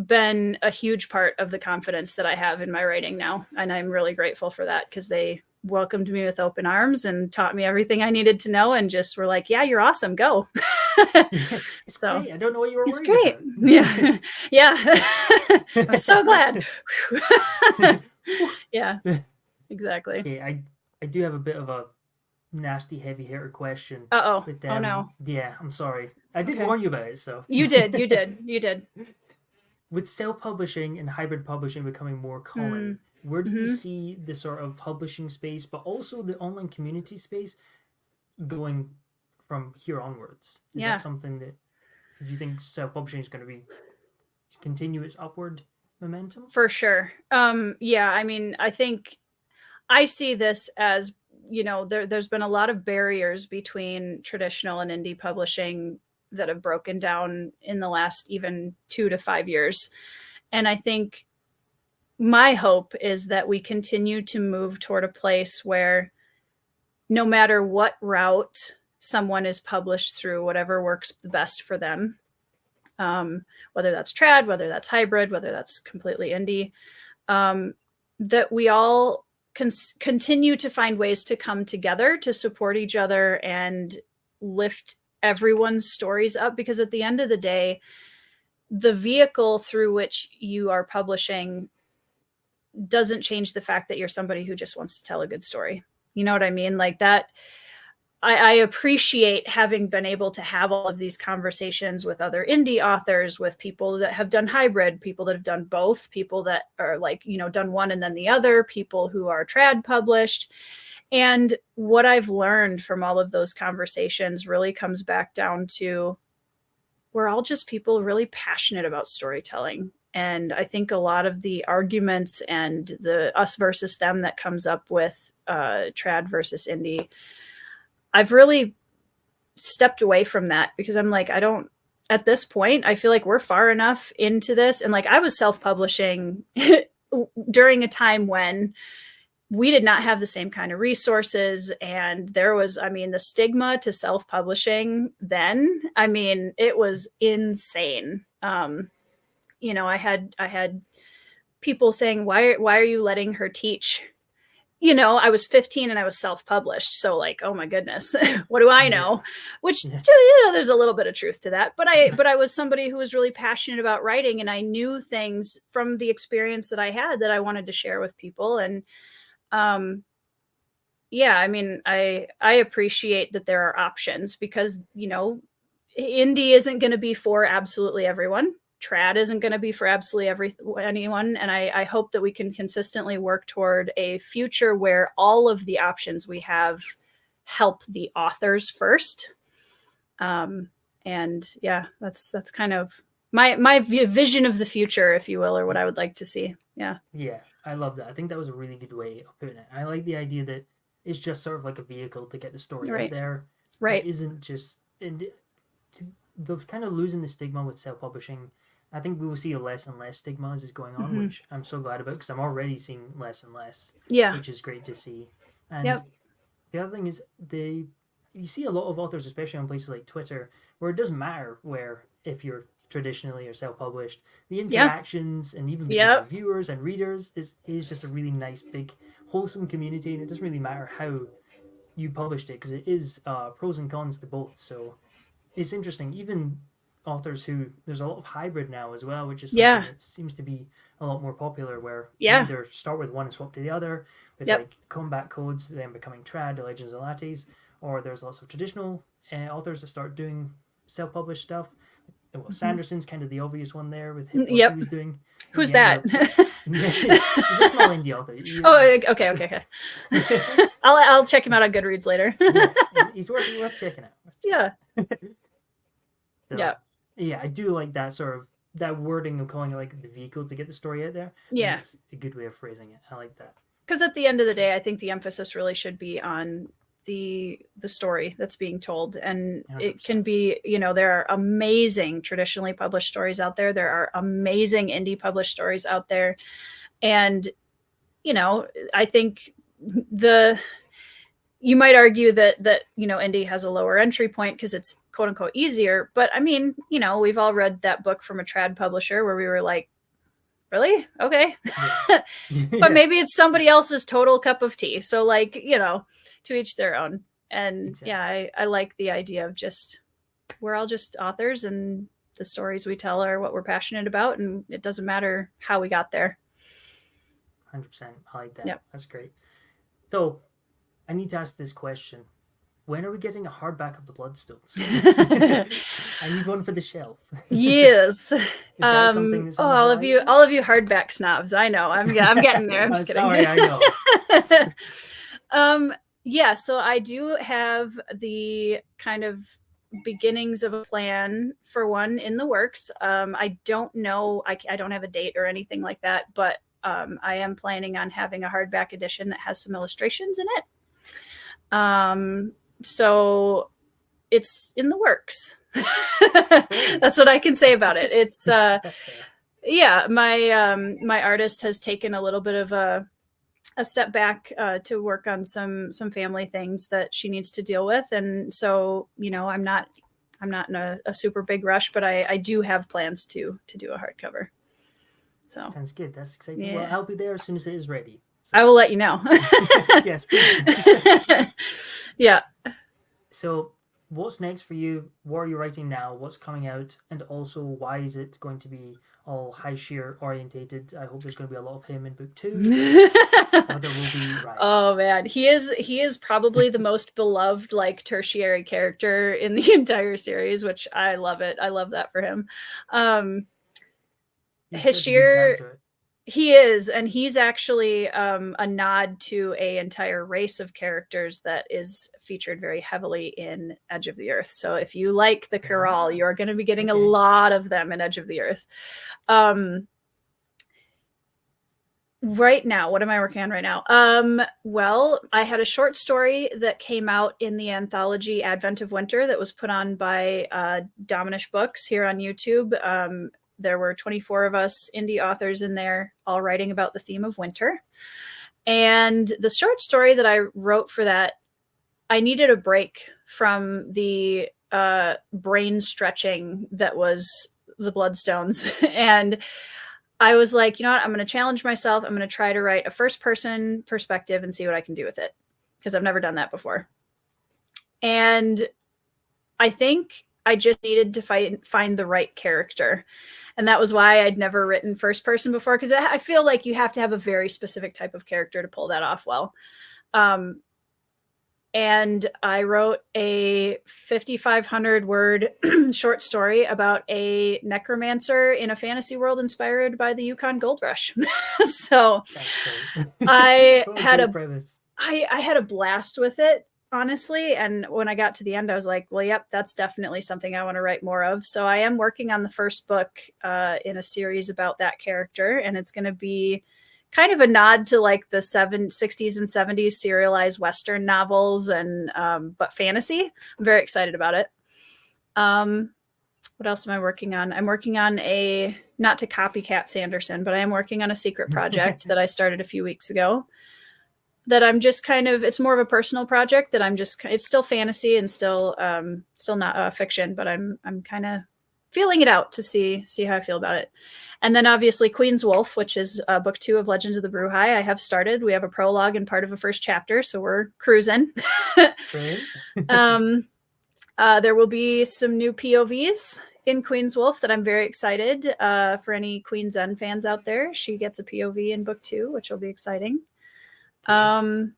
been a huge part of the confidence that I have in my writing now. And I'm really grateful for that, because they welcomed me with open arms and taught me everything I needed to know, and just were like, yeah, you're awesome. Go. It's so great. I don't know what you were It's worried great. About. Yeah. I'm so glad. Yeah, exactly. Okay, I do have a bit of a nasty heavy hitter question. Oh no. Yeah, I'm sorry. I did warn you about it, so. You did. With self-publishing and hybrid publishing becoming more common, where do you see the sort of publishing space, but also the online community space, going from here onwards? Is that something that, do you think self-publishing is going to be continue its upward momentum? For sure. Yeah, I mean, I think I see this as, you know, there's been a lot of barriers between traditional and indie publishing that have broken down in the last even 2 to 5 years. And I think my hope is that we continue to move toward a place where no matter what route someone is published through, whatever works the best for them, whether that's trad, whether that's hybrid, whether that's completely indie, that we all continue to find ways to come together to support each other and lift everyone's stories up. Because at the end of the day, the vehicle through which you are publishing doesn't change the fact that you're somebody who just wants to tell a good story. You know what I mean? Like that, I appreciate having been able to have all of these conversations with other indie authors, with people that have done hybrid, people that have done both, people that are like, you know, done one and then the other, people who are trad published. And what I've learned from all of those conversations really comes back down to, we're all just people really passionate about storytelling. And I think a lot of the arguments and the us versus them that comes up with trad versus indie, I've really stepped away from that, because I'm like, at this point, I feel like we're far enough into this. And like, I was self-publishing during a time when we did not have the same kind of resources. And there was, I mean, the stigma to self-publishing then, I mean, it was insane. You know, I had people saying, why are you letting her teach? You know, I was 15 and I was self-published. So like, oh my goodness, what do I know? Which, you know, there's a little bit of truth to that. But I was somebody who was really passionate about writing, and I knew things from the experience that I had that I wanted to share with people. And yeah, I mean, I appreciate that there are options, because, you know, indie isn't going to be for absolutely everyone. Trad isn't going to be for absolutely anyone. And I hope that we can consistently work toward a future where all of the options we have help the authors first. And yeah, that's kind of my vision of the future, if you will, or what I would like to see. Yeah. Yeah, I love that. I think that was a really good way of putting it. I like the idea that it's just sort of like a vehicle to get the story out there. Right. It isn't just the kind of losing the stigma with self-publishing. I think we will see a less and less stigma as it's going on, which I'm so glad about because I'm already seeing less and less. Yeah. Which is great to see. And the other thing is you see a lot of authors, especially on places like Twitter, where it doesn't matter if you're traditionally or self-published, the interactions and even between viewers and readers is just a really nice, big, wholesome community, and it doesn't really matter how you published it because it is pros and cons to both. So it's interesting. Even authors there's a lot of hybrid now as well, which is something that seems to be a lot more popular, where you either start with one and swap to the other, with like combat codes then becoming trad, the Legends of Lattes, or there's lots of traditional authors that start doing self-published stuff. Well, Sanderson's kind of the obvious one there with what he was doing. Who's that? He's a small indie author. Okay. I'll check him out on Goodreads later. He's worth checking out. Yeah. So, yeah, I do like that sort of that wording of calling it like the vehicle to get the story out there. Yeah, it's a good way of phrasing it. I like that. Because at the end of the day, I think the emphasis really should be on the story that's being told, and 100%. It can be, there are amazing traditionally published stories out there. There are amazing indie published stories out there, and I think you might argue that indie has a lower entry point because it's quote unquote easier. But I mean, we've all read that book from a trad publisher where we were like, really? Okay. But maybe it's somebody else's total cup of tea. So to each their own. And exactly. I like the idea of we're all just authors, and the stories we tell are what we're passionate about, and it doesn't matter how we got there. 100%. I like that. Yep. That's great. So I need to ask this question. When are we getting a hardback of the Bloodstones? I need one for the shelf. Yes. Is that something that's all of you hardback snobs. I know. I'm getting there. I'm just kidding. Sorry, I know. Yeah, so I do have the kind of beginnings of a plan for one in the works. I don't know. I don't have a date or anything like that, but I am planning on having a hardback edition that has some illustrations in it. So it's in the works. That's what I can say about it. It's my artist has taken a little bit of a step back to work on some family things that she needs to deal with, and so I'm not in a super big rush, but I do have plans to do a hardcover. So sounds good. That's exciting. Yeah. Well, I'll be there as soon as it is ready. So. I will let you know. Yes, please. Yeah. So what's next for you? What are you writing now? What's coming out? And also, why is it going to be all high sheer orientated? I hope there's going to be a lot of him in book 2. Or there will be riots. Oh man, he is probably the most beloved tertiary character in the entire series, which I love it. I love that for him. Hashir, he is, and he's actually a nod to an entire race of characters that is featured very heavily in Edge of the Earth. So if you like the Chorale, you're going to be getting a lot of them in Edge of the Earth. Right now, what am I working on right now? Well, I had a short story that came out in the anthology Advent of Winter that was put on by Dominish Books here on YouTube. There were 24 of us indie authors in there, all writing about the theme of winter. And the short story that I wrote for that, I needed a break from the brain stretching that was the Bloodstones. And I was like, you know what? I'm going to challenge myself. I'm going to try to write a first-person perspective and see what I can do with it, because I've never done that before. And I think I just needed to find the right character. And that was why I'd never written first person before, because I feel like you have to have a very specific type of character to pull that off well. And I wrote a 5,500 word short story about a necromancer in a fantasy world inspired by the Yukon Gold Rush. So I had a blast with it, honestly. And when I got to the end, I was like, well, yep, that's definitely something I want to write more of. So I am working on the first book in a series about that character. And it's going to be kind of a nod to like the 60s and 70s serialized Western novels and but fantasy. I'm very excited about it. What else am I working on? I'm working on not to copycat Sanderson, but I am working on a secret project that I started a few weeks ago that I'm just it's more of a personal project that it's still fantasy and still not fiction, but I'm kind of feeling it out to see how I feel about it. And then obviously Queen's Wolf, which is book 2 of Legends of the Bruhai, I have started. We have a prologue and part of a first chapter, so we're cruising. There will be some new POVs in Queen's Wolf that I'm very excited for any Queen's End fans out there. She gets a POV in book 2, which will be exciting. And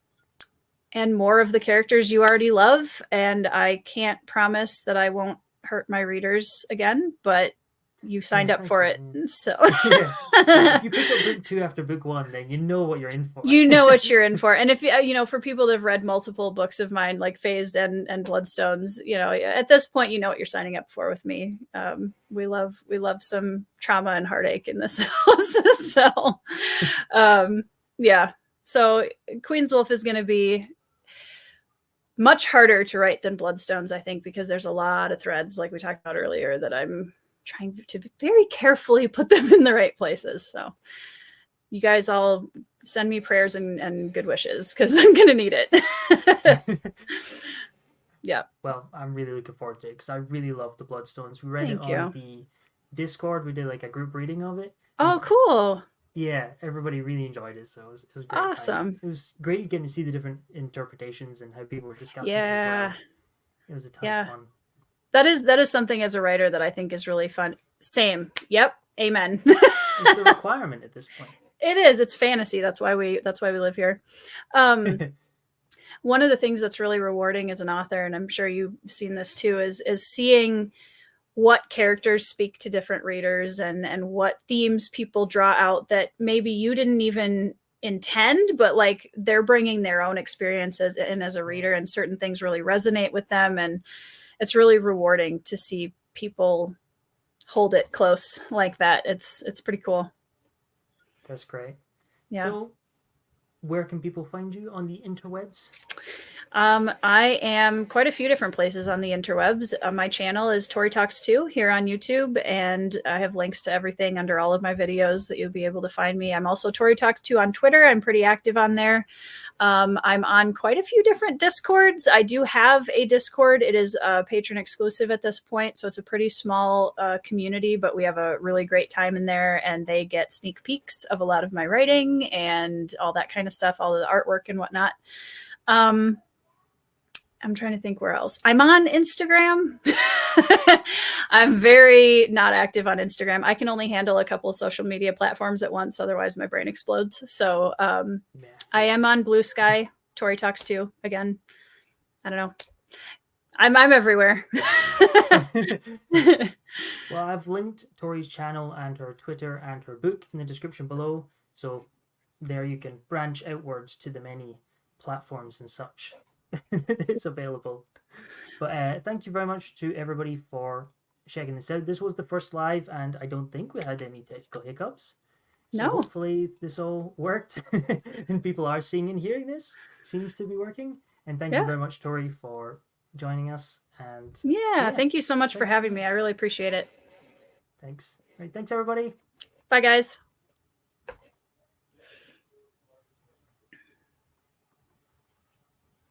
more of the characters you already love. And I can't promise that I won't hurt my readers again, but you signed up for it. So if you pick up book 2 after book 1, then you know what you're in for. You know what you're in for. And if for people that have read multiple books of mine, like Phased and Bloodstones, at this point, you know what you're signing up for with me. We love some trauma and heartache in this house. So yeah. So Queen's Wolf is going to be much harder to write than Bloodstones, I think, because there's a lot of threads, like we talked about earlier, that I'm trying to very carefully put them in the right places. So you guys all send me prayers and good wishes because I'm going to need it. Yeah. Well, I'm really looking forward to it because I really love the Bloodstones. We read it on the Discord. We did like a group reading of it. Oh, cool. Yeah, everybody really enjoyed it, so it was great. Awesome. It was great getting to see the different interpretations and how people were discussing it as well. It was a ton of fun. That is something as a writer that I think is really fun. Same. Yep. Amen. It's a requirement at this point. It is. It's fantasy. That's why we live here. One of the things that's really rewarding as an author, and I'm sure you've seen this too, is seeing what characters speak to different readers and what themes people draw out that maybe you didn't even intend, but like they're bringing their own experiences in as a reader, and certain things really resonate with them. And it's really rewarding to see people hold it close like that. It's pretty cool. That's great. Yeah. So where can people find you on the interwebs? I am quite a few different places on the interwebs. My channel is Tori Talks 2 here on YouTube, and I have links to everything under all of my videos that you'll be able to find me. I'm also Tori Talks 2 on Twitter. I'm pretty active on there. I'm on quite a few different Discords. I do have a Discord. It is patron exclusive at this point, so it's a pretty small community, but we have a really great time in there, and they get sneak peeks of a lot of my writing and all that kind of stuff, all of the artwork and whatnot. I'm trying to think where else. I'm on Instagram. I'm very not active on Instagram. I can only handle a couple of social media platforms at once. Otherwise my brain explodes. So I am on Blue Sky. Tori Talks 2 again. I don't know. I'm everywhere. Well, I've linked Tori's channel and her Twitter and her book in the description below. So there you can branch outwards to the many platforms and such. It's available. But thank you very much to everybody for checking this out. This was the first live, and I don't think we had any technical hiccups. So hopefully this all worked and people are seeing and hearing this. Seems to be working. And thank you very much, Tori, for joining us. And thank you so much for having me. I really appreciate it. Thanks. All right, thanks everybody. Bye guys.